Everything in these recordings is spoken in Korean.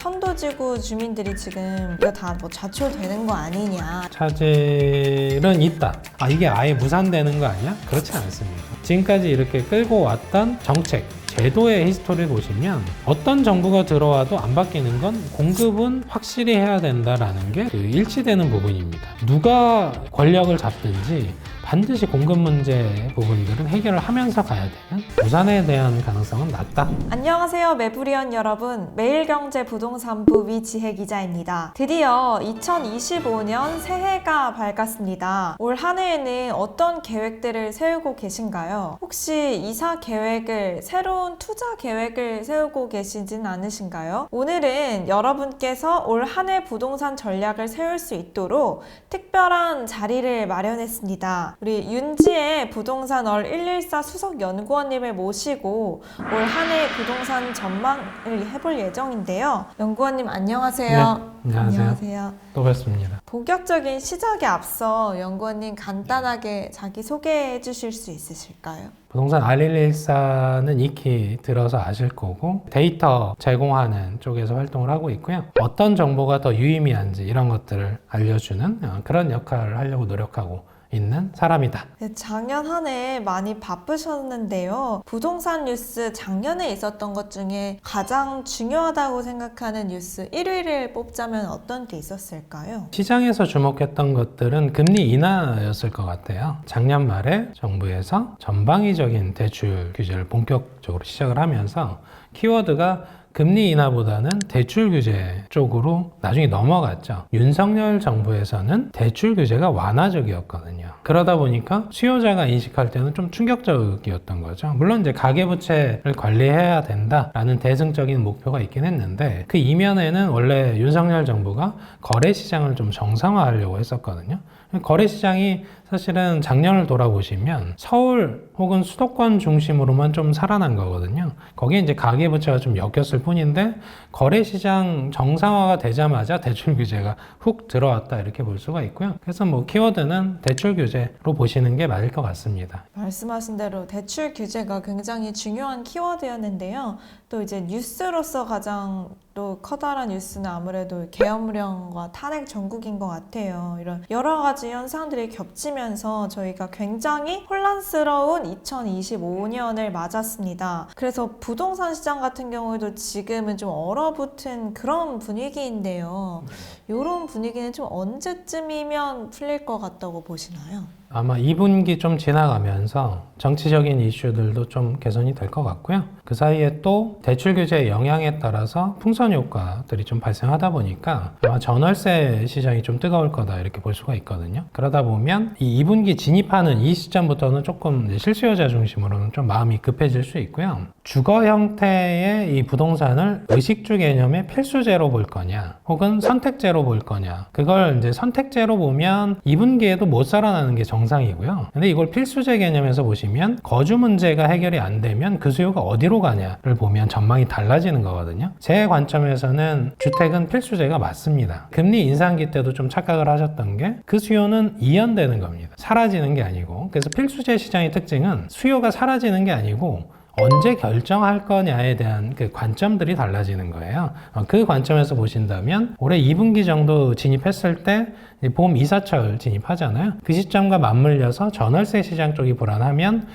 선도지구 주민들이 지금 이거 다 뭐 좌초되는 거 아니냐. 차질은 있다. 이게 아예 무산되는 거 아니야? 그렇지 않습니다. 지금까지 이렇게 끌고 왔던 정책, 제도의 히스토리를 보시면 어떤 정부가 들어와도 안 바뀌는 건 공급은 확실히 해야 된다라는 게 일치되는 부분입니다. 누가 권력을 잡든지 반드시 공급 문제 부분들은 해결을 하면서 가야 되는 무산에 대한 가능성은 낮다. 안녕하세요 매부리언 여러분, 매일경제 부동산부 위지혜 기자입니다. 드디어 2025년 새해가 밝았습니다. 올 한 해에는 어떤 계획들을 세우고 계신가요? 혹시 이사 계획을, 새로운 투자 계획을 세우고 계시진 않으신가요? 오늘은 여러분께서 올 한 해 부동산 전략을 세울 수 있도록 특별한 자리를 마련했습니다. 우리 윤지혜 부동산 월 114 수석 연구원님을 모시고 올 한 해 부동산 전망을 해볼 예정인데요. 연구원님 안녕하세요. 네, 안녕하세요. 또 뵙습니다. 본격적인 시작에 앞서 연구원님 간단하게 자기 소개해 주실 수 있으실까요? 부동산 R114는 익히 들어서 아실 거고 데이터 제공하는 쪽에서 활동을 하고 있고요. 어떤 정보가 더 유의미한지 이런 것들을 알려주는 그런 역할을 하려고 노력하고 있는 사람이다. 네, 작년 한 해 많이 바쁘셨는데요. 부동산 뉴스 작년에 있었던 것 중에 가장 중요하다고 생각하는 뉴스 1위를 뽑자면 어떤 게 있었을까요? 시장에서 주목했던 것들은 금리 인하였을 것 같아요. 작년 말에 정부에서 전방위적인 대출 규제를 본격적으로 시작을 하면서 키워드가 금리 인하보다는 대출 규제 쪽으로 나중에 넘어갔죠. 윤석열 정부에서는 대출 규제가 완화적이었거든요. 그러다 보니까 수요자가 인식할 때는 좀 충격적이었던 거죠. 물론 이제 가계부채를 관리해야 된다라는 대승적인 목표가 있긴 했는데 그 이면에는 원래 윤석열 정부가 거래시장을 좀 정상화하려고 했었거든요. 거래시장이 사실은 작년을 돌아보시면 서울 혹은 수도권 중심으로만 좀 살아난 거거든요. 거기에 이제 가계부채가 좀 엮였을 뿐인데 거래시장 정상화가 되자마자 대출 규제가 훅 들어왔다 이렇게 볼 수가 있고요. 그래서 뭐 키워드는 대출 규제로 보시는 게 맞을 것 같습니다. 말씀하신 대로 대출 규제가 굉장히 중요한 키워드였는데요. 또 이제 뉴스로서 가장 또 커다란 뉴스는 아무래도 계엄령과 탄핵 전국인 것 같아요. 이런 여러 가지 현상들이 겹치면서 저희가 굉장히 혼란스러운 2025년을 맞았습니다. 그래서 부동산 시장 같은 경우에도 지금은 좀 얼어붙은 그런 분위기인데요. 이런 분위기는 좀 언제쯤이면 풀릴 것 같다고 보시나요? 아마 2분기 좀 지나가면서 정치적인 이슈들도 좀 개선이 될 것 같고요. 그 사이에 또 대출 규제의 영향에 따라서 풍선 효과들이 좀 발생하다 보니까 아마 전월세 시장이 좀 뜨거울 거다 이렇게 볼 수가 있거든요. 그러다 보면 이 2분기 진입하는 이 시점부터는 조금 실수요자 중심으로는 좀 마음이 급해질 수 있고요. 주거 형태의 이 부동산을 의식주 개념의 필수제로 볼 거냐 혹은 선택제로 볼 거냐, 그걸 이제 선택제로 보면 2분기에도 못 살아나는 게 정상이고요. 근데 이걸 필수제 개념에서 보시면 거주 문제가 해결이 안 되면 그 수요가 어디로 가냐를 보면 전망이 달라지는 거거든요. 제 관점에서는 주택은 필수제가 맞습니다. 금리 인상기 때도 좀 착각을 하셨던 게 그 수요는 이연되는 겁니다. 사라지는 게 아니고. 그래서 필수제 시장의 특징은 수요가 사라지는 게 아니고 언제 결정할 거냐에 대한 그 관점들이 달라지는 거예요. 그 관점에서 보신다면 올해 2분기 정도 진입했을 때 봄 이사철 진입하잖아요. 그 시점과 맞물려서 전월세 시장 쪽이 불안하면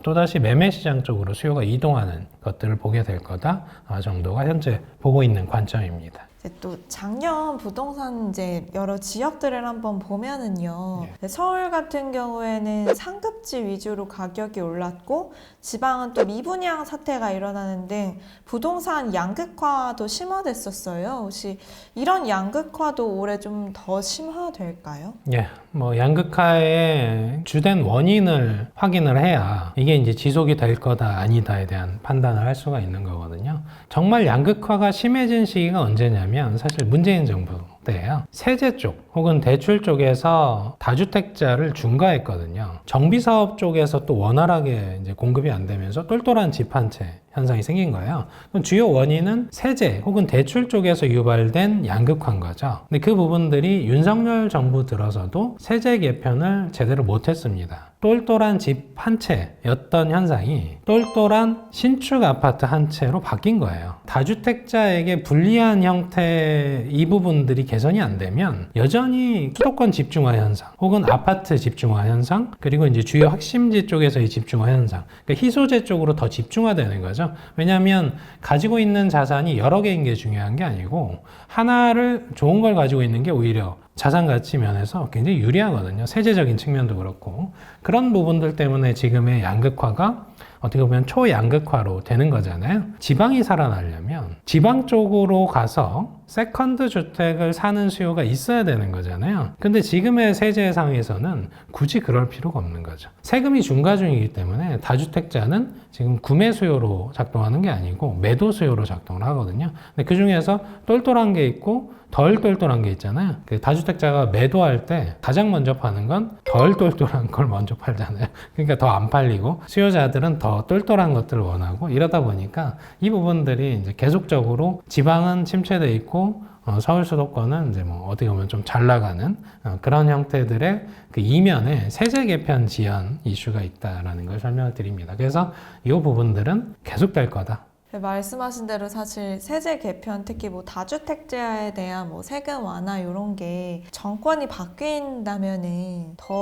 또다시 매매 시장 쪽으로 수요가 이동하는 것들을 보게 될 거다 정도가 현재 보고 있는 관점입니다. 또 작년 부동산 이제 여러 지역들을 한번 보면은요. 서울 같은 경우에는 상급지 위주로 가격이 올랐고 지방은 또 미분양 사태가 일어나는 등 부동산 양극화도 심화됐었어요. 혹시 이런 양극화도 올해 좀 더 심화될까요? 예, 뭐 양극화의 주된 원인을 확인을 해야 이게 이제 지속이 될 거다 아니다에 대한 판단을 할 수가 있는 거거든요. 정말 양극화가 심해진 시기가 언제냐면 사실 문재인 정부 때예요. 세제 쪽 혹은 대출 쪽에서 다주택자를 중과했거든요. 정비사업 쪽에서 또 원활하게 이제 공급이 안 되면서 똘똘한 집 한 채 현상이 생긴 거예요. 그럼 주요 원인은 세제 혹은 대출 쪽에서 유발된 양극화인 거죠. 근데 그 부분들이 윤석열 정부 들어서도 세제 개편을 제대로 못했습니다. 똘똘한 집 한 채였던 현상이 똘똘한 신축 아파트 한 채로 바뀐 거예요. 다주택자에게 불리한 형태 이 부분들이 개선이 안 되면 여전히 수도권 집중화 현상 혹은 아파트 집중화 현상 그리고 이제 주요 핵심지 쪽에서의 집중화 현상 그러니까 희소재 쪽으로 더 집중화되는 거죠. 왜냐하면 가지고 있는 자산이 여러 개인 게 중요한 게 아니고 하나를 좋은 걸 가지고 있는 게 오히려 자산 가치 면에서 굉장히 유리하거든요. 세제적인 측면도 그렇고 그런 부분들 때문에 지금의 양극화가 어떻게 보면 초양극화로 되는 거잖아요. 지방이 살아나려면 지방 쪽으로 가서 세컨드 주택을 사는 수요가 있어야 되는 거잖아요. 근데 지금의 세제상에서는 굳이 그럴 필요가 없는 거죠. 세금이 중과 중이기 때문에 다주택자는 지금 구매 수요로 작동하는 게 아니고 매도 수요로 작동을 하거든요. 근데 그 중에서 똘똘한 게 있고 덜 똘똘한 게 있잖아요. 그 다주택자가 매도할 때 가장 먼저 파는 건 덜 똘똘한 걸 먼저 팔잖아요. 그러니까 더 안 팔리고 수요자들은 더 똘똘한 것들을 원하고 이러다 보니까 이 부분들이 이제 계속적으로 지방은 침체돼 있고 서울 수도권은 이제 뭐 어떻게 보면 좀 잘 나가는 그런 형태들의 그 이면에 세제 개편 지연 이슈가 있다라는 걸 설명을 드립니다. 그래서 이 부분들은 계속될 거다. 말씀하신 대로 사실 세제 개편 특히 뭐 다주택자에 대한 뭐 세금 완화 이런 게 정권이 바뀐다면은 더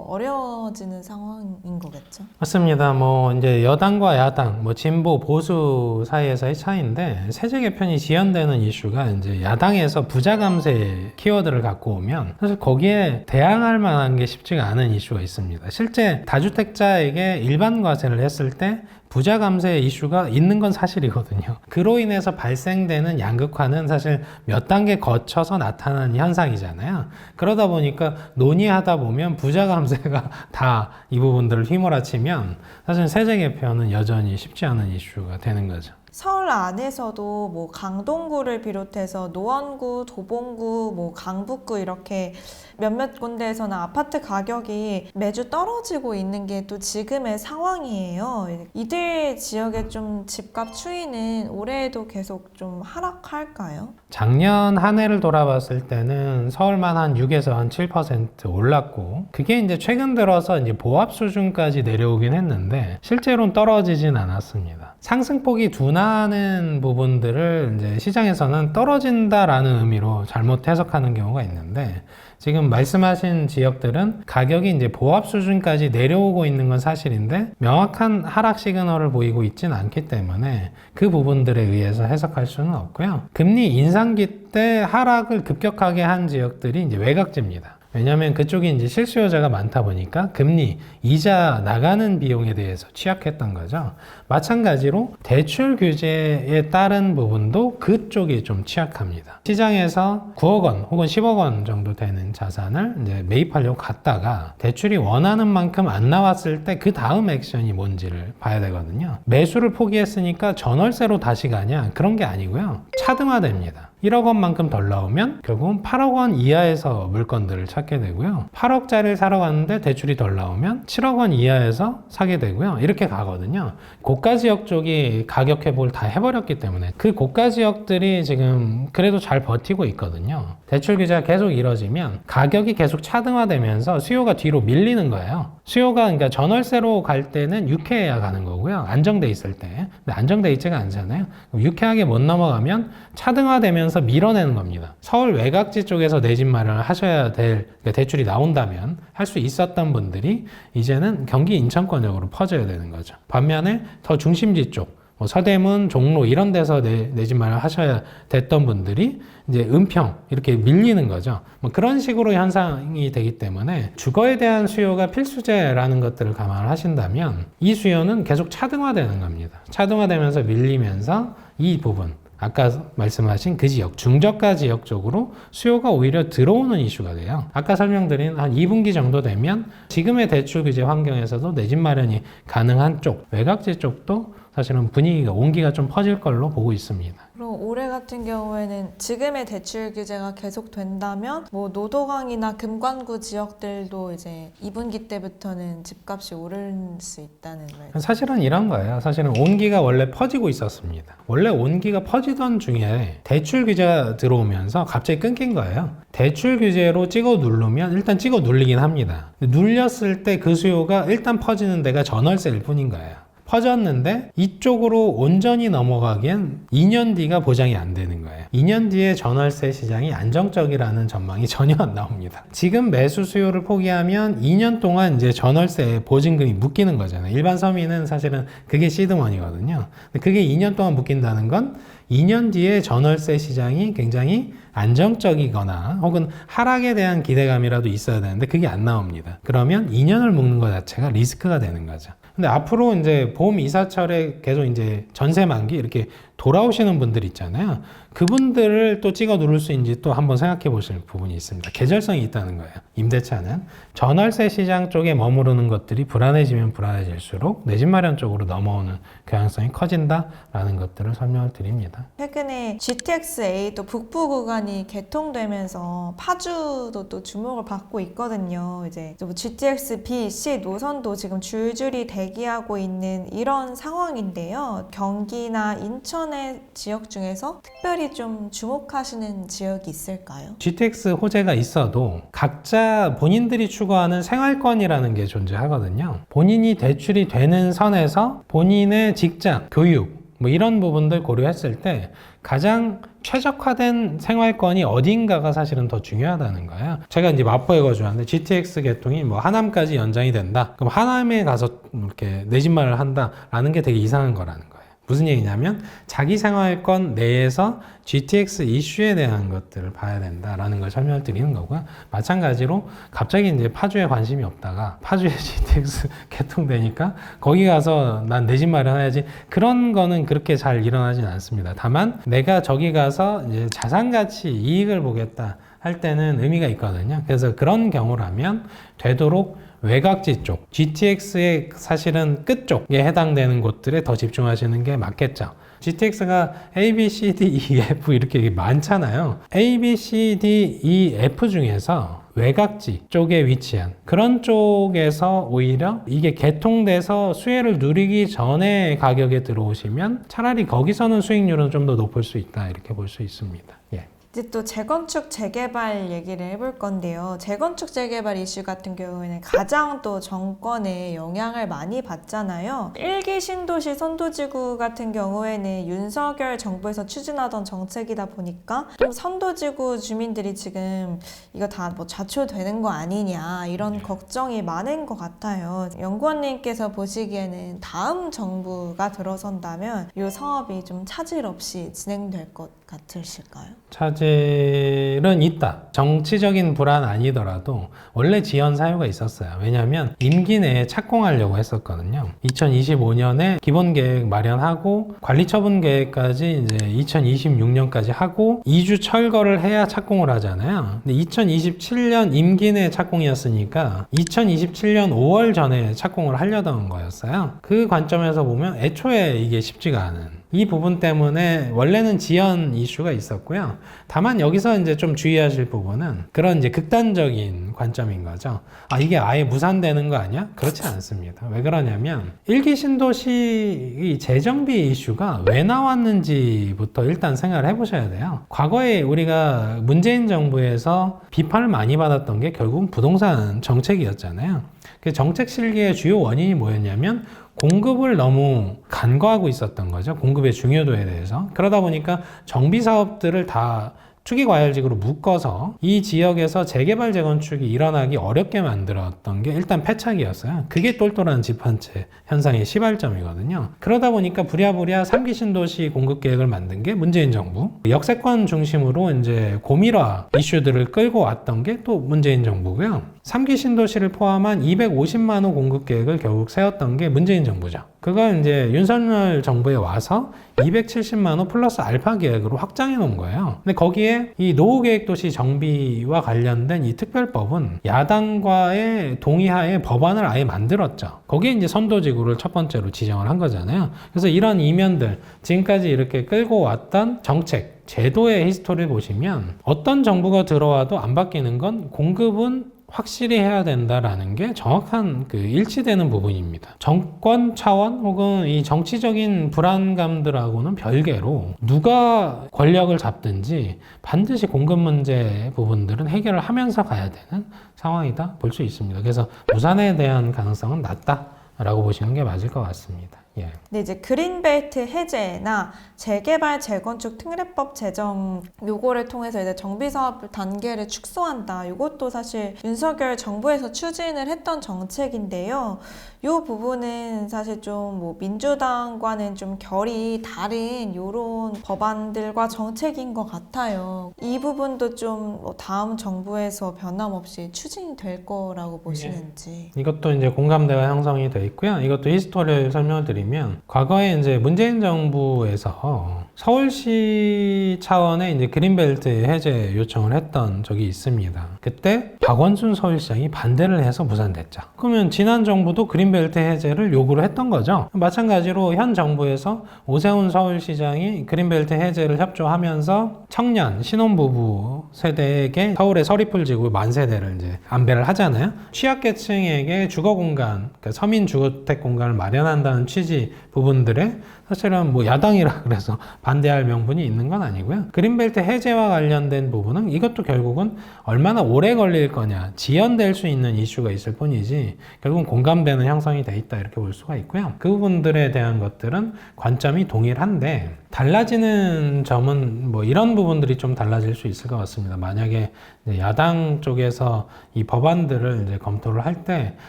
어려워지는 상황인 거겠죠? 맞습니다. 뭐 이제 여당과 야당, 뭐 진보 보수 사이에서의 차이인데 세제 개편이 지연되는 이슈가 이제 야당에서 부자 감세 키워드를 갖고 오면 사실 거기에 대항할 만한 게 쉽지가 않은 이슈가 있습니다. 실제 다주택자에게 일반 과세를 했을 때 부자 감세 이슈가 있는 건 사실이거든요. 그로 인해서 발생되는 양극화는 사실 몇 단계 거쳐서 나타나는 현상이잖아요. 그러다 보니까 논의하다 보면 부자 감세가 다 이 부분들을 휘몰아치면 사실 세제 개편은 여전히 쉽지 않은 이슈가 되는 거죠. 서울 안에서도 뭐 강동구를 비롯해서 노원구, 도봉구, 뭐 강북구 이렇게 몇몇 군데에서는 아파트 가격이 매주 떨어지고 있는 게 또 지금의 상황이에요. 이들 지역의 좀 집값 추이는 올해에도 계속 좀 하락할까요? 작년 한 해를 돌아봤을 때는 서울만 한 6에서 한 7% 올랐고 그게 이제 최근 들어서 이제 보합 수준까지 내려오긴 했는데 실제로는 떨어지진 않았습니다. 상승폭이 둔화하는 부분들을 이제 시장에서는 떨어진다라는 의미로 잘못 해석하는 경우가 있는데 지금 말씀하신 지역들은 가격이 이제 보합 수준까지 내려오고 있는 건 사실인데 명확한 하락 시그널을 보이고 있지는 않기 때문에 그 부분들에 의해서 해석할 수는 없고요. 금리 인상기 때 하락을 급격하게 한 지역들이 이제 외곽지입니다. 왜냐하면 그쪽이 이제 실수요자가 많다 보니까 금리, 이자 나가는 비용에 대해서 취약했던 거죠. 마찬가지로 대출 규제에 따른 부분도 그쪽이 좀 취약합니다. 시장에서 9억 원 혹은 10억 원 정도 되는 자산을 이제 매입하려고 갔다가 대출이 원하는 만큼 안 나왔을 때 그 다음 액션이 뭔지를 봐야 되거든요. 매수를 포기했으니까 전월세로 다시 가냐? 그런 게 아니고요. 차등화됩니다. 1억 원만큼 덜 나오면 결국은 8억 원 이하에서 물건들을 찾게 되고요. 8억짜리를 사러 갔는데 대출이 덜 나오면 7억 원 이하에서 사게 되고요. 이렇게 가거든요. 고가 지역 쪽이 가격 회복을 다 해버렸기 때문에 그 고가 지역들이 지금 그래도 잘 버티고 있거든요. 대출 규제가 계속 이뤄지면 가격이 계속 차등화되면서 수요가 뒤로 밀리는 거예요. 수요가 그러니까 전월세로 갈 때는 유쾌해야 가는 거고요. 안정돼 있을 때. 근데 안정돼 있지가 않잖아요. 유쾌하게 못 넘어가면 차등화되면서 밀어내는 겁니다. 서울 외곽지 쪽에서 내 집 마련을 하셔야 될 그러니까 대출이 나온다면 할 수 있었던 분들이 이제는 경기 인천권역으로 퍼져야 되는 거죠. 반면에 더 중심지 쪽 뭐 서대문, 종로 이런 데서 내 집 마련을 하셔야 됐던 분들이 이제 은평 이렇게 밀리는 거죠. 뭐 그런 식으로 현상이 되기 때문에 주거에 대한 수요가 필수제라는 것들을 감안을 하신다면 이 수요는 계속 차등화되는 겁니다. 차등화되면서 밀리면서 이 부분 아까 말씀하신 그 지역, 중저가 지역 쪽으로 수요가 오히려 들어오는 이슈가 돼요. 아까 설명드린 한 2분기 정도 되면 지금의 대출 규제 환경에서도 내 집 마련이 가능한 쪽, 외곽지 쪽도 사실은 분위기가, 온기가 좀 퍼질 걸로 보고 있습니다. 그럼 올해 같은 경우에는 지금의 대출 규제가 계속된다면 뭐 노도강이나 금관구 지역들도 이제 2분기 때부터는 집값이 오를 수 있다는 거예요. 사실은 이런 거예요. 사실은 온기가 원래 퍼지고 있었습니다. 원래 온기가 퍼지던 중에 대출 규제가 들어오면서 갑자기 끊긴 거예요. 대출 규제로 찍어 누르면 일단 찍어 눌리긴 합니다. 눌렸을 때 그 수요가 일단 퍼지는 데가 전월세일 뿐인 거예요. 퍼졌는데 이쪽으로 온전히 넘어가기엔 2년 뒤가 보장이 안 되는 거예요. 2년 뒤에 전월세 시장이 안정적이라는 전망이 전혀 안 나옵니다. 지금 매수 수요를 포기하면 2년 동안 이제 전월세 보증금이 묶이는 거잖아요. 일반 서민은 사실은 그게 시드머니거든요. 근데 그게 2년 동안 묶인다는 건 2년 뒤에 전월세 시장이 굉장히 안정적이거나 혹은 하락에 대한 기대감이라도 있어야 되는데 그게 안 나옵니다. 그러면 2년을 묶는 것 자체가 리스크가 되는 거죠. 근데 앞으로 이제 봄 이사철에 계속 이제 전세 만기 이렇게 돌아오시는 분들 있잖아요. 그분들을 또 찍어 누를 수 있는지 또 한번 생각해 보실 부분이 있습니다. 계절성이 있다는 거예요. 임대차는 전월세 시장 쪽에 머무르는 것들이 불안해지면 불안해질수록 내 집 마련 쪽으로 넘어오는 경향성이 커진다라는 것들을 설명을 드립니다. 최근에 GTX-A도 북부 구간이 개통되면서 파주도 또 주목을 받고 있거든요. 이제 뭐 GTX-B, C 노선도 지금 줄줄이 대기하고 있는 이런 상황인데요. 경기나 인천의 지역 중에서 특별히 좀 주목하시는 지역이 있을까요? GTX 호재가 있어도 각자 본인들이 추구하는 생활권이라는 게 존재하거든요. 본인이 대출이 되는 선에서 본인의 직장, 교육 뭐 이런 부분들 고려했을 때 가장 최적화된 생활권이 어딘가가 사실은 더 중요하다는 거예요. 제가 이제 마포에 거주하는데 GTX 개통이 뭐 하남까지 연장이 된다. 그럼 하남에 가서 이렇게 내 집 마련을 한다라는 게 되게 이상한 거라는 거예요. 무슨 얘기냐면 자기 생활권 내에서 GTX 이슈에 대한 것들을 봐야 된다라는 걸 설명을 드리는 거고요. 마찬가지로 갑자기 이제 파주에 관심이 없다가 파주에 GTX 개통되니까 거기 가서 난 내 집 마련해야지 그런 거는 그렇게 잘 일어나진 않습니다. 다만 내가 저기 가서 이제 자산가치 이익을 보겠다 할 때는 의미가 있거든요. 그래서 그런 경우라면 되도록 외곽지 쪽, GTX의 사실은 끝쪽에 해당되는 곳들에 더 집중하시는 게 맞겠죠. GTX가 A, B, C, D, E, F 이렇게 많잖아요. A, B, C, D, E, F 중에서 외곽지 쪽에 위치한 그런 쪽에서 오히려 이게 개통돼서 수혜를 누리기 전에 가격에 들어오시면 차라리 거기서는 수익률은 좀 더 높을 수 있다 이렇게 볼 수 있습니다. 예. 이제 또 재건축 재개발 얘기를 해볼 건데요. 재건축 재개발 이슈 같은 경우에는 가장 또 정권에 영향을 많이 받잖아요. 1기 신도시 선도지구 같은 경우에는 윤석열 정부에서 추진하던 정책이다 보니까 좀 선도지구 주민들이 지금 이거 다 뭐 좌초되는 거 아니냐 이런 걱정이 많은 것 같아요. 연구원님께서 보시기에는 다음 정부가 들어선다면 이 사업이 좀 차질 없이 진행될 것 같으실까요? 차질은 있다. 정치적인 불안 아니더라도 원래 지연 사유가 있었어요. 왜냐하면 임기 내에 착공하려고 했었거든요. 2025년에 기본계획 마련하고 관리처분계획까지 이제 2026년까지 하고 2주 철거를 해야 착공을 하잖아요. 근데 2027년 임기 내 착공이었으니까 2027년 5월 전에 착공을 하려던 거였어요. 그 관점에서 보면 애초에 이게 쉽지가 않은 이 부분 때문에 원래는 지연 이슈가 있었고요. 다만 여기서 이제 좀 주의하실 부분은 그런 이제 극단적인 관점인 거죠. 아, 이게 아예 무산되는 거 아니야? 그렇지 않습니다. 왜 그러냐면 1기 신도시 재정비 이슈가 왜 나왔는지부터 일단 생각을 해보셔야 돼요. 과거에 우리가 문재인 정부에서 비판을 많이 받았던 게 결국은 부동산 정책이었잖아요. 그 정책 실기의 주요 원인이 뭐였냐면 공급을 너무 간과하고 있었던 거죠. 공급의 중요도에 대해서. 그러다 보니까 정비 사업들을 다 투기과열직으로 묶어서 이 지역에서 재개발 재건축이 일어나기 어렵게 만들었던 게 일단 패착이었어요. 그게 똘똘한 집 한 채 현상의 시발점이거든요. 그러다 보니까 부랴부랴 3기 신도시 공급 계획을 만든 게 문재인 정부. 역세권 중심으로 이제 고밀화 이슈들을 끌고 왔던 게 또 문재인 정부고요. 3기 신도시를 포함한 250만 호 공급 계획을 결국 세웠던 게 문재인 정부죠. 그걸 이제 윤석열 정부에 와서 270만 호 플러스 알파 계획으로 확장해 놓은 거예요. 근데 거기에 이 노후계획도시 정비와 관련된 이 특별법은 야당과의 동의하에 법안을 아예 만들었죠. 거기에 이제 선도지구를 첫 번째로 지정을 한 거잖아요. 그래서 이런 이면들, 지금까지 이렇게 끌고 왔던 정책, 제도의 히스토리를 보시면 어떤 정부가 들어와도 안 바뀌는 건 공급은 확실히 해야 된다라는 게 정확한 그 일치되는 부분입니다. 정권 차원 혹은 이 정치적인 불안감들하고는 별개로 누가 권력을 잡든지 반드시 공급 문제 부분들은 해결을 하면서 가야 되는 상황이다 볼 수 있습니다. 그래서 무산에 대한 가능성은 낮다라고 보시는 게 맞을 것 같습니다. 예. 근데 이제 그린벨트 해제나 재개발 재건축 특례법 제정 요거를 통해서 이제 정비 사업 단계를 축소한다. 요것도 사실 윤석열 정부에서 추진을 했던 정책인데요. 요 부분은 사실 좀 뭐 민주당과는 좀 결이 다른 요런 법안들과 정책인 것 같아요. 이 부분도 좀뭐 다음 정부에서 변함없이 추진이 될 거라고 보시는지. 이것도 이제 공감대가 형성이 돼 있고요. 이것도 히스토리를 설명을 드리면 과거에 이제 문재인 정부에서 서울시 차원의 이제 그린벨트 해제 요청을 했던 적이 있습니다. 그때 박원순 서울시장이 반대를 해서 무산됐죠. 그러면 지난 정부도 그린벨트 해제를 요구를 했던 거죠. 마찬가지로 현 정부에서 오세훈 서울시장이 그린벨트 해제를 협조하면서 청년, 신혼부부 세대에게 서울의 서리풀 지구 만세대를 이제 안배를 하잖아요. 취약계층에게 주거공간, 그러니까 서민 주거주택 공간을 마련한다는 취지 부분들에 사실은 뭐 야당이라 그래서 반대할 명분이 있는 건 아니고요. 그린벨트 해제와 관련된 부분은 이것도 결국은 얼마나 오래 걸릴 거냐, 지연될 수 있는 이슈가 있을 뿐이지 결국은 공감대는 형성이 돼 있다 이렇게 볼 수가 있고요. 그 부분들에 대한 것들은 관점이 동일한데 달라지는 점은 뭐 이런 부분들이 좀 달라질 수 있을 것 같습니다. 만약에 야당 쪽에서 이 법안들을 이제 검토를 할 때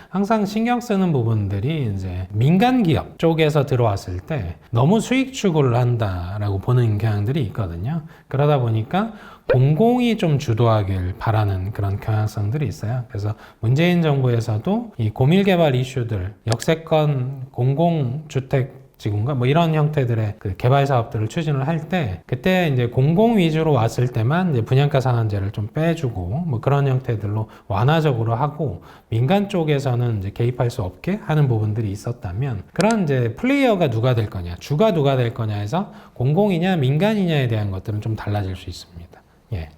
항상 신경 쓰는 부분들이 이제 민간 기업 쪽에서 들어왔을 때 너무 수익 추구를 한다라고 보는 경향들이 있거든요. 그러다 보니까 공공이 좀 주도하길 바라는 그런 경향성들이 있어요. 그래서 문재인 정부에서도 이 고밀개발 이슈들, 역세권 공공주택 지구인가 뭐 이런 형태들의 그 개발 사업들을 추진을 할 때 그때 이제 공공 위주로 왔을 때만 이제 분양가 상한제를 좀 빼주고 뭐 그런 형태들로 완화적으로 하고 민간 쪽에서는 이제 개입할 수 없게 하는 부분들이 있었다면 그런 이제 플레이어가 누가 될 거냐, 주가 누가 될 거냐 해서 공공이냐 민간이냐에 대한 것들은 좀 달라질 수 있습니다. 예.